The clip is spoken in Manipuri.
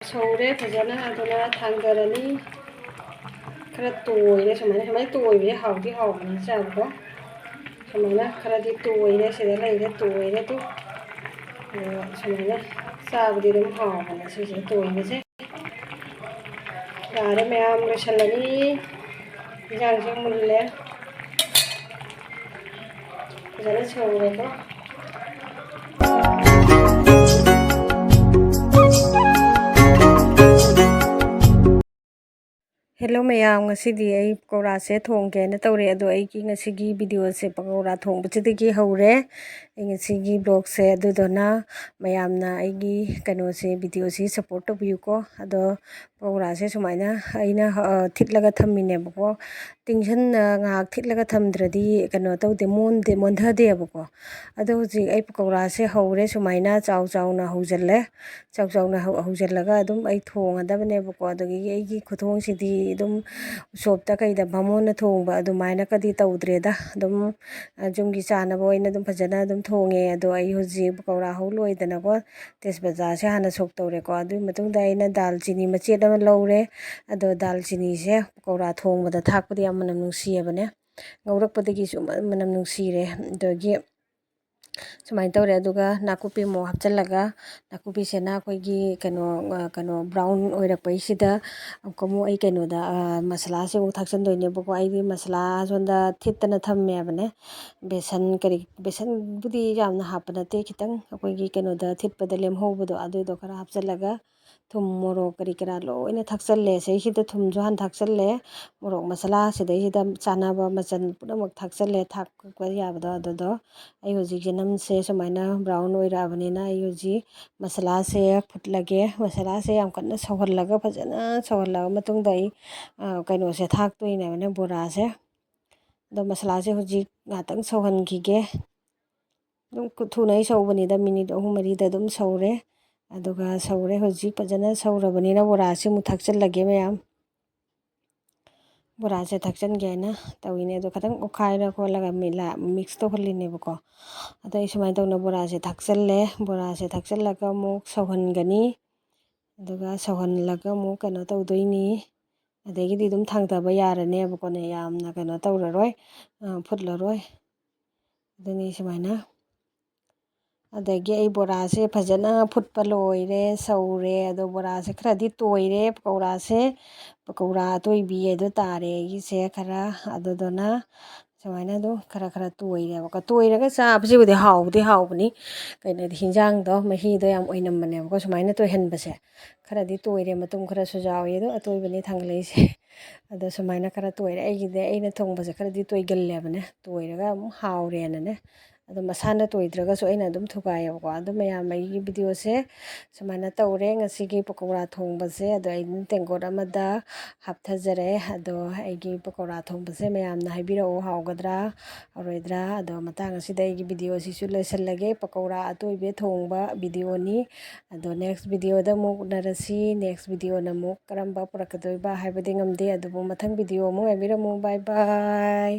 ꯁꯧꯔꯦ ꯐꯖꯅ ꯑꯗꯨꯅ ꯊꯥꯡꯗꯔꯅꯤ ꯈꯔ ꯇꯣꯏꯔꯦ ꯁꯨꯃꯥꯏꯅ ꯇꯣꯏꯕꯁꯦ ꯍꯥꯎꯗꯤ ꯍꯥꯎꯕꯅꯤ ꯆꯥꯕꯀꯣ ꯁꯨꯃꯥꯏꯅ ꯈꯔꯗꯤ ꯇꯣꯏꯔꯦ ꯁꯤꯗ ꯂꯩꯔꯦ ꯇꯣꯏꯔꯦ ꯇꯨ ꯁꯨꯃꯥꯏꯅ ꯆꯥꯕꯗꯤ ꯑꯗꯨꯝ ꯍꯥꯎꯕꯅꯦ ꯁꯤꯁꯦ ꯇꯣꯏꯕꯁꯦ ꯌꯥꯔꯦ ꯃꯌꯥꯝ ꯂꯣꯏꯁꯜꯂꯅꯤ ꯏꯟꯖꯥꯡꯁꯦ ꯃꯨꯜꯂꯦ ꯐꯖꯅ ꯁꯧꯔꯦꯀꯣ ꯍꯦꯜꯂꯣ ꯃꯌꯥꯝ ꯉꯁꯤꯗꯤ ꯑꯩ ꯄꯀꯧꯔꯥꯁꯦ ꯊꯣꯡꯒꯦꯅ ꯇꯧꯔꯦ ꯑꯗꯣ ꯑꯩꯒꯤ ꯉꯁꯤꯒꯤ ꯚꯤꯗꯤꯑꯣꯁꯦ ꯄꯀꯧꯔꯥ ꯊꯣꯡꯕꯁꯤꯗꯒꯤ ꯍꯧꯔꯦ ꯑꯩ ꯉꯁꯤꯒꯤ ꯕ꯭ꯂꯣꯒꯁꯦ ꯑꯗꯨꯗꯨꯅ ꯃꯌꯥꯝꯅ ꯑꯩꯒꯤ ꯀꯩꯅꯣꯁꯦ ꯚꯤꯗꯤꯑꯣꯁꯤ ꯁꯞꯄꯣꯔꯠ ꯇꯧꯕꯤꯌꯨꯀꯣ ꯑꯗꯣ ꯄꯀꯧꯔꯥꯁꯦ ꯁꯨꯃꯥꯏꯅ ꯑꯩꯅ ꯊꯤꯠꯂꯒ ꯊꯝꯃꯤꯅꯦꯕꯀꯣ ꯉꯥꯏꯍꯥꯛ ꯊꯤꯠꯂꯒ ꯊꯝꯗ꯭ꯔꯗꯤ ꯀꯩꯅꯣ ꯇꯧꯗꯦ ꯃꯣꯟꯊꯗꯦꯕꯀꯣ ꯑꯗꯣ ꯍꯧꯖꯤꯛ ꯑꯩ ꯄꯀꯧꯔꯥꯁꯦ ꯍꯧꯔꯦ ꯁꯨꯃꯥꯏꯅ ꯆꯥꯎꯅ ꯍꯧꯖꯤꯜꯂꯦ ꯆꯥꯎꯅ ꯍꯧꯖꯤꯜꯂꯒ ꯑꯗꯨꯝ ꯑꯩ ꯊꯣꯡꯒꯗꯕꯅꯦꯕꯀꯣ ꯑꯗꯒꯤ ꯑꯩꯒꯤ ꯈꯨꯊꯣꯡꯁꯤꯗꯤ ꯑꯗꯨꯝ ꯎꯁꯣꯞꯇ ꯀꯩꯗ ꯕꯥꯃꯣꯟꯅ ꯊꯣꯡꯕ ꯑꯗꯨꯃꯥꯏꯅꯀꯗꯤ ꯇꯧꯗ꯭ꯔꯦꯗ ꯑꯗꯨꯝ ꯌꯨꯝꯒꯤ ꯆꯥꯅꯕ ꯑꯣꯏꯅ ꯑꯗꯨം ꯐꯖꯅ ꯑꯗꯨꯝ ꯊꯣꯡꯉꯦ ꯑꯗꯣ ꯑꯩ ꯍꯧꯖꯤꯛ ꯄꯀꯧꯔꯥ ꯍꯧ ꯂꯣꯏꯗꯅꯀꯣ ꯇꯦꯖꯄꯇꯥꯁꯦ ꯍꯥꯟꯅ ꯁꯣꯛ ꯇꯧꯔꯦꯀꯣ ꯑꯗꯨꯒꯤ ꯃꯇꯨꯡꯗ ꯑꯩꯅ ꯗꯥꯜ ꯆꯤꯅꯤ ꯃꯆꯦꯠ ꯑꯃ ꯂꯧꯔꯦ ꯑꯗꯣ ꯗꯥꯜ ꯆꯤꯅꯤꯁꯦ ꯄꯀꯧꯔꯥ ꯊꯣꯡꯕꯗ ꯊꯥꯛꯄꯗ ꯌꯥꯝ ꯃꯅꯝ ꯅꯨꯡꯁꯤꯌꯦꯕꯅꯦ ꯉꯧꯔꯛꯄꯗꯒꯤꯁꯨ ꯃꯅꯝ ꯅꯨꯡꯁꯤꯔꯦ ꯑꯗꯒꯤ ꯁꯨꯃꯥꯏꯅ ꯇꯧꯔꯦ ꯑꯗꯨꯒ ꯅꯥꯀꯨꯞꯄꯤ ꯑꯃꯨꯛ ꯍꯥꯞꯆꯤꯜꯂꯒ ꯅꯥꯀꯨꯞꯄꯤꯁꯤꯅ ꯑꯩꯈꯣꯏꯒꯤ ꯀꯩꯅꯣ ꯕ꯭ꯔꯥꯎꯟ ꯑꯣꯏꯔꯛꯄꯩꯁꯤꯗ ꯑꯃꯨꯛ ꯑꯩ ꯀꯩꯅꯣꯗ ꯃꯁꯥꯂꯥꯁꯦ ꯑꯃꯨꯛ ꯊꯥꯛꯆꯤꯟꯗꯣꯏꯅꯦꯕꯀꯣ ꯑꯩꯗꯤ ꯃꯁꯥꯂꯥ ꯁꯣꯝꯗ ꯊꯤꯠꯇꯅ ꯊꯝꯃꯦꯕꯅꯦ ꯕꯦꯁꯟꯕꯨꯗꯤ ꯌꯥꯝꯅ ꯍꯥꯞꯄ ꯅꯠꯇꯦ ꯈꯤꯇꯪ ꯑꯩꯈꯣꯏꯒꯤ ꯀꯩꯅꯣꯗ ꯊꯤꯠꯄꯗ ꯂꯦꯝꯍꯧꯕꯗꯣ ꯑꯗꯨꯗꯣ ꯈꯔ ꯍꯥꯞꯆꯤꯜꯂꯒ ꯊꯨꯝ ꯃꯣꯔꯣꯛ ꯀꯔꯤ ꯀꯔꯥ ꯂꯣꯏꯅ ꯊꯥꯛꯆꯜꯂꯦ ꯁꯤꯗꯩꯁꯤꯗ ꯊꯨꯝꯁꯨ ꯍꯥꯟꯅ ꯊꯥꯛꯆꯜꯂꯦ ꯃꯣꯔꯣꯛ ꯃꯁꯥꯂꯥ ꯁꯤꯗꯩꯁꯤꯗ ꯆꯥꯅꯕ ꯃꯆꯜ ꯄꯨꯝꯅꯃꯛ ꯊꯥꯛꯆꯜꯂꯦ ꯊꯥꯛꯄ ꯌꯥꯕꯗꯣ ꯑꯗꯨꯗꯣ ꯑꯩ ꯍꯧꯖꯤꯛ ꯆꯅꯝꯁꯦ ꯁꯨꯃꯥꯏꯅ ꯕ꯭ꯔꯥꯎꯟ ꯑꯣꯏꯔꯛꯑꯕꯅꯤꯅ ꯑꯩ ꯍꯧꯖꯤꯛ ꯃꯁꯥꯂꯥꯁꯦ ꯐꯨꯠꯂꯒꯦ ꯃꯁꯥꯂꯥꯁꯦ ꯌꯥꯝ ꯀꯟꯅ ꯁꯧꯍꯜꯂꯒ ꯐꯖꯅ ꯁꯧꯍꯜꯂꯕ ꯃꯇꯨꯡꯗ ꯑꯩ ꯀꯩꯅꯣꯁꯦ ꯊꯥꯛꯇꯣꯏꯅꯦꯕꯅꯦ ꯕꯣꯔꯥꯁꯦ ꯑꯗꯣ ꯃꯁꯥꯂꯥꯁꯦ ꯍꯧꯖꯤꯛ ꯉꯥꯛꯇꯪ ꯁꯧꯍꯟꯈꯤꯒꯦ ꯑꯗꯨꯝ ꯊꯨꯅ ꯁꯧꯕꯅꯤꯗ ꯃꯤꯅꯤꯠ 3-4ꯗ ꯑꯗꯨꯝ ꯁꯧꯔꯦ ꯑꯗꯨꯒ ꯁꯧꯔꯦ ꯍꯧꯖꯤꯛ ꯐꯖꯅ ꯁꯧꯔꯕꯅꯤꯅ ꯕꯣꯔꯥꯁꯦ ꯑꯃꯨꯛ ꯊꯥꯛꯆꯤꯜꯂꯒꯦ ꯃꯌꯥꯝ ꯕꯣꯔꯥꯁꯦ ꯊꯥꯛꯆꯤꯟꯒꯦꯅ ꯇꯧꯋꯤꯅꯦ ꯑꯗꯣ ꯈꯤꯇꯪ ꯑꯣꯠꯈꯥꯏꯔ ꯈꯣꯠꯂꯒ ꯃꯤꯛꯁ ꯇꯧꯍꯜꯂꯤꯅꯦꯕꯀꯣ ꯑꯗꯣ ꯑꯩ ꯁꯨꯃꯥꯏꯅ ꯇꯧꯅ ꯕꯣꯔꯥꯁꯦ ꯊꯥꯛꯆꯜꯂꯦ ꯕꯣꯔꯥꯁꯦ ꯊꯥꯛꯆꯤꯜꯂꯒ ꯑꯃꯨꯛ ꯁꯧꯍꯟꯒꯅꯤ ꯑꯗꯨꯒ ꯁꯧꯍꯜꯂꯒ ꯑꯃꯨꯛ ꯀꯩꯅꯣ ꯇꯧꯗꯣꯏꯅꯤ ꯑꯗꯒꯤꯗꯤ ꯑꯗꯨꯝ ꯊꯥꯡꯊꯕ ꯌꯥꯔꯅꯦꯕꯀꯣꯅꯦ ꯌꯥꯝꯅ ꯀꯩꯅꯣ ꯇꯧꯔꯔꯣꯏ ꯐꯨꯠꯂꯔꯣꯏ ꯑꯗꯨꯅꯤ ꯁꯨꯃꯥꯏꯅ ꯑꯗꯒꯤ ꯑꯩ ꯕꯣꯔꯥꯁꯦ ꯐꯖꯅ ꯐꯨꯠꯄ ꯂꯣꯏꯔꯦ ꯁꯧꯔꯦ ꯑꯗꯣ ꯕꯣꯔꯥꯁꯦ ꯈꯔꯗꯤ ꯇꯣꯏꯔꯦ ꯄꯀꯧꯔꯥ ꯑꯇꯣꯏꯕꯤ ꯑꯗꯨ ꯇꯥꯔꯦ ꯑꯩꯒꯤꯁꯦ ꯈꯔ ꯑꯗꯨꯗꯨꯅ ꯁꯨꯃꯥꯏꯅ ꯑꯗꯨꯝ ꯈꯔ ꯇꯣꯏꯔꯦꯕꯀꯣ ꯇꯣꯏꯔꯒ ꯆꯥꯕꯁꯤꯕꯨꯗꯤ ꯍꯥꯎꯕꯗꯤ ꯍꯥꯎꯕꯅꯤ ꯀꯩꯅꯣꯗꯤ ꯍꯤꯟꯖꯥꯡꯗꯣ ꯃꯍꯤꯗꯣ ꯌꯥꯝ ꯑꯣꯏꯅꯝꯕꯅꯦꯕꯀꯣ ꯁꯨꯃꯥꯏꯅ ꯇꯣꯏꯍꯟꯕꯁꯦ ꯈꯔꯗꯤ ꯇꯣꯏꯔꯦ ꯃꯇꯨꯡ ꯈꯔꯁꯨ ꯌꯥꯎꯏ ꯑꯗꯣ ꯑꯇꯣꯏꯕꯅꯤ ꯊꯥꯡꯒꯠꯂꯛꯏꯁꯦ ꯑꯗꯣ ꯁꯨꯃꯥꯏꯅ ꯈꯔ ꯇꯣꯏꯔꯦ ꯑꯩꯅ ꯊꯣꯡꯕꯁꯦ ꯈꯔꯗꯤ ꯇꯣꯏꯒꯜꯂꯦꯕꯅꯦ ꯇꯣꯏꯔꯒ ꯑꯃꯨꯛ ꯍꯥꯎꯔꯦꯅꯅꯦ ꯑꯗꯣ ꯃꯁꯥꯅ ꯇꯣꯏꯗ꯭ꯔꯒꯁꯨ ꯑꯩꯅ ꯑꯗꯨꯝ ꯊꯨꯒꯥꯏꯌꯦꯕꯀꯣ ꯑꯗꯣ ꯃꯌꯥꯝ ꯑꯩꯒꯤ ꯚꯤꯗꯤꯑꯣꯁꯦ ꯁꯨꯃꯥꯏꯅ ꯇꯧꯔꯦ ꯉꯁꯤꯒꯤ ꯄꯀꯧꯔꯥ ꯊꯣꯡꯕꯁꯦ ꯑꯗꯣ ꯑꯩꯅ ꯇꯦꯡꯀꯣꯠ ꯑꯃꯗ ꯍꯥꯞꯊꯖꯔꯦ ꯑꯗꯣ ꯑꯩꯒꯤ ꯄꯀꯧꯔꯥ ꯊꯣꯡꯕꯁꯦ ꯃꯌꯥꯝꯅ ꯍꯥꯏꯕꯤꯔꯛꯑꯣ ꯍꯥꯎꯒꯗ꯭ꯔꯥ ꯍꯥꯎꯔꯣꯏꯗ꯭ꯔꯥ ꯑꯗꯣ ꯃꯇꯥꯡ ꯑꯁꯤꯗ ꯑꯩꯒꯤ ꯚꯤꯗꯤꯑꯣꯁꯤꯁꯨ ꯂꯣꯏꯁꯤꯜꯂꯒꯦ ꯄꯀꯧꯔꯥ ꯑꯇꯣꯏꯕꯤ ꯊꯣꯡꯕ ꯚꯤꯗꯤꯑꯣꯅꯤ ꯑꯗꯣ ꯅꯦꯛꯁ ꯚꯤꯗꯤꯑꯣꯗ ꯑꯃꯨꯛ ꯎꯅꯔꯁꯤ ꯅꯦꯛꯁ ꯚꯤꯗꯤꯑꯣꯅ ꯑꯃꯨꯛ ꯀꯔꯝꯕ ꯄꯨꯔꯛꯀꯗꯣꯏꯕ ꯍꯥꯏꯕꯗꯤ ꯉꯝꯗꯦ ꯑꯗꯨꯕꯨ ꯃꯊꯪ ꯚꯤꯗꯤꯑꯣ ꯑꯃꯨꯛ ꯉꯥꯏꯕꯤꯔꯝꯃꯨ ꯕꯥꯏ ꯕꯥꯏ